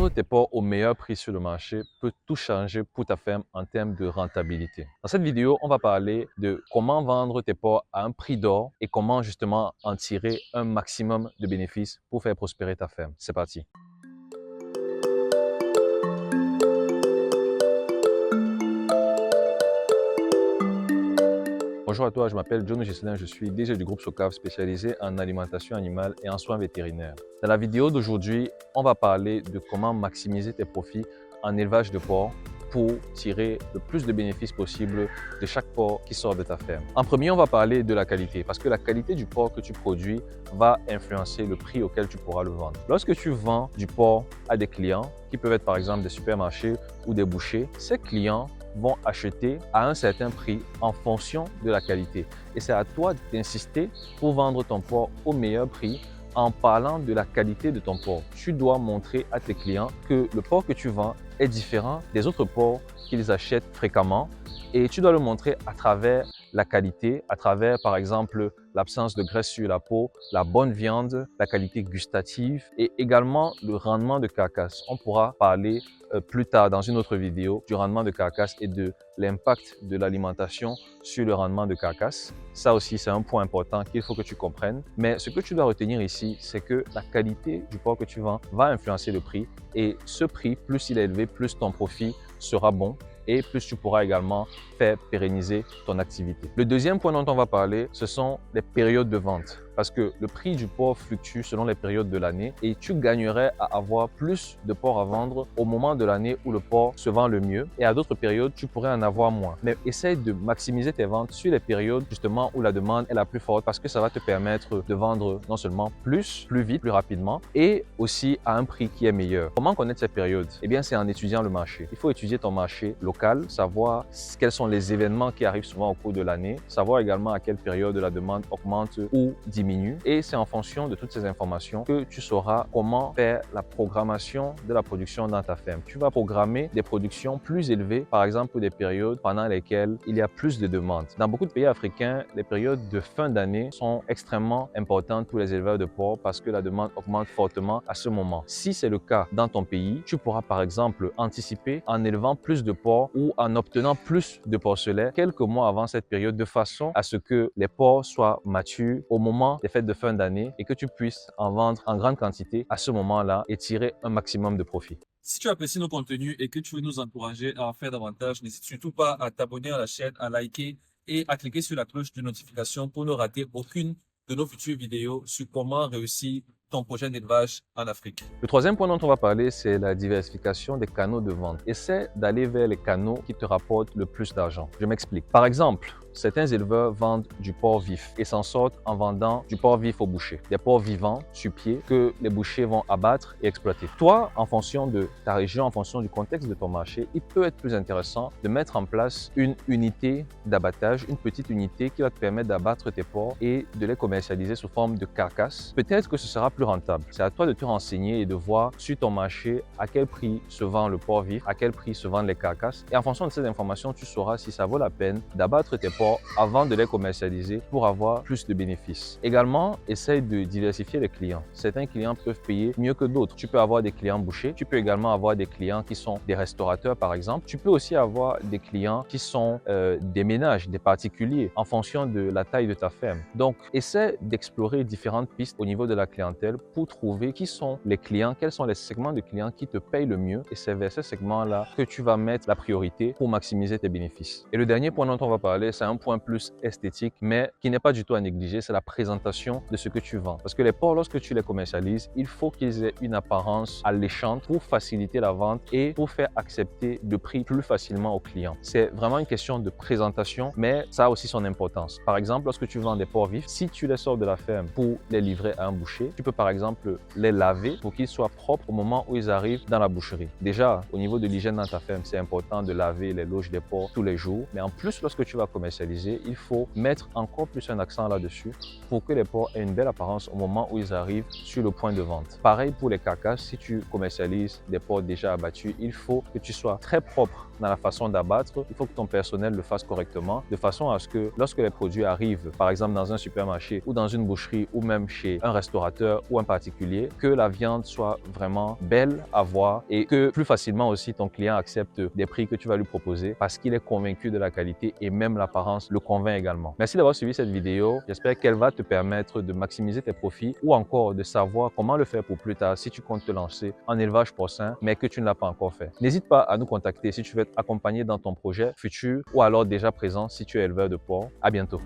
Vendre tes porcs au meilleur prix sur le marché peut tout changer pour ta ferme en termes de rentabilité. Dans cette vidéo, on va parler de comment vendre tes porcs à un prix d'or et comment justement en tirer un maximum de bénéfices pour faire prospérer ta ferme. C'est parti. Bonjour à toi, je m'appelle John Gislin, je suis DG du groupe Socav spécialisé en alimentation animale et en soins vétérinaires. Dans la vidéo d'aujourd'hui, on va parler de comment maximiser tes profits en élevage de porcs pour tirer le plus de bénéfices possible de chaque porc qui sort de ta ferme. En premier, on va parler de la qualité parce que la qualité du porc que tu produis va influencer le prix auquel tu pourras le vendre. Lorsque tu vends du porc à des clients, qui peuvent être par exemple des supermarchés ou des bouchers, ces clients vont acheter à un certain prix en fonction de la qualité. Et c'est à toi d'insister pour vendre ton porc au meilleur prix en parlant de la qualité de ton porc. Tu dois montrer à tes clients que le porc que tu vends est différent des autres porcs qu'ils achètent fréquemment et tu dois le montrer à travers la qualité, à travers par exemple l'absence de graisse sur la peau, la bonne viande, la qualité gustative et également le rendement de carcasse. On pourra parler plus tard dans une autre vidéo du rendement de carcasse et de l'impact de l'alimentation sur le rendement de carcasse. Ça aussi, c'est un point important qu'il faut que tu comprennes. Mais ce que tu dois retenir ici, c'est que la qualité du porc que tu vends va influencer le prix et ce prix, plus il est élevé, plus ton profit sera bon et plus tu pourras également faire pérenniser ton activité. Le deuxième point dont on va parler, ce sont les périodes de vente. Parce que le prix du porc fluctue selon les périodes de l'année et tu gagnerais à avoir plus de porc à vendre au moment de l'année où le porc se vend le mieux et à d'autres périodes, tu pourrais en avoir moins. Mais essaye de maximiser tes ventes sur les périodes justement où la demande est la plus forte parce que ça va te permettre de vendre non seulement plus vite, plus rapidement et aussi à un prix qui est meilleur. Comment connaître ces périodes? Eh bien, c'est en étudiant le marché. Il faut étudier ton marché local, savoir quels sont les événements qui arrivent souvent au cours de l'année, savoir également à quelle période la demande augmente ou diminue. Et c'est en fonction de toutes ces informations que tu sauras comment faire la programmation de la production dans ta ferme. Tu vas programmer des productions plus élevées, par exemple pour des périodes pendant lesquelles il y a plus de demandes. Dans beaucoup de pays africains, les périodes de fin d'année sont extrêmement importantes pour les éleveurs de porcs parce que la demande augmente fortement à ce moment. Si c'est le cas dans ton pays, tu pourras par exemple anticiper en élevant plus de porcs ou en obtenant plus de porcelets quelques mois avant cette période de façon à ce que les porcs soient matures au moment des fêtes de fin d'année et que tu puisses en vendre en grande quantité à ce moment-là et tirer un maximum de profit. Si tu apprécies nos contenus et que tu veux nous encourager à en faire davantage, n'hésite surtout pas à t'abonner à la chaîne, à liker et à cliquer sur la cloche de notification pour ne rater aucune de nos futures vidéos sur comment réussir ton projet d'élevage en Afrique. Le troisième point dont on va parler, c'est la diversification des canaux de vente. Essaie d'aller vers les canaux qui te rapportent le plus d'argent. Je m'explique. Par exemple, certains éleveurs vendent du porc vif et s'en sortent en vendant du porc vif au boucher. Des porcs vivants sur pied que les bouchers vont abattre et exploiter. Toi, en fonction de ta région, en fonction du contexte de ton marché, il peut être plus intéressant de mettre en place une unité d'abattage, une petite unité qui va te permettre d'abattre tes porcs et de les commercialiser sous forme de carcasses. Peut-être que ce sera plus rentable. C'est à toi de te renseigner et de voir sur ton marché à quel prix se vend le porc vif, à quel prix se vendent les carcasses. Et en fonction de ces informations, tu sauras si ça vaut la peine d'abattre tes porcs avant de les commercialiser pour avoir plus de bénéfices. Également, essaye de diversifier les clients. Certains clients peuvent payer mieux que d'autres. Tu peux avoir des clients bouchers, tu peux également avoir des clients qui sont des restaurateurs par exemple. Tu peux aussi avoir des clients qui sont des ménages, des particuliers en fonction de la taille de ta ferme. Donc, essaie d'explorer différentes pistes au niveau de la clientèle pour trouver qui sont les clients, quels sont les segments de clients qui te payent le mieux et c'est vers ces segments-là que tu vas mettre la priorité pour maximiser tes bénéfices. Et le dernier point dont on va parler, c'est un point plus esthétique mais qui n'est pas du tout à négliger, c'est la présentation de ce que tu vends. Parce que les porcs, lorsque tu les commercialises, il faut qu'ils aient une apparence alléchante pour faciliter la vente et pour faire accepter le prix plus facilement aux clients. C'est vraiment une question de présentation mais ça a aussi son importance. Par exemple, lorsque tu vends des porcs vifs, si tu les sors de la ferme pour les livrer à un boucher, tu peux par exemple les laver pour qu'ils soient propres au moment où ils arrivent dans la boucherie. Déjà, au niveau de l'hygiène dans ta ferme, c'est important de laver les loges des porcs tous les jours. Mais en plus, lorsque tu vas commercialiser commercialiser, il faut mettre encore plus un accent là-dessus pour que les porcs aient une belle apparence au moment où ils arrivent sur le point de vente. Pareil pour les carcasses, si tu commercialises des porcs déjà abattus, il faut que tu sois très propre dans la façon d'abattre. Il faut que ton personnel le fasse correctement, de façon à ce que lorsque les produits arrivent, par exemple dans un supermarché ou dans une boucherie ou même chez un restaurateur ou un particulier, que la viande soit vraiment belle à voir et que plus facilement aussi ton client accepte des prix que tu vas lui proposer parce qu'il est convaincu de la qualité et même l'apparence le convainc également. Merci d'avoir suivi cette vidéo. J'espère qu'elle va te permettre de maximiser tes profits ou encore de savoir comment le faire pour plus tard si tu comptes te lancer en élevage porcin mais que tu ne l'as pas encore fait. N'hésite pas à nous contacter si tu veux être accompagné dans ton projet futur ou alors déjà présent si tu es éleveur de porc. À bientôt.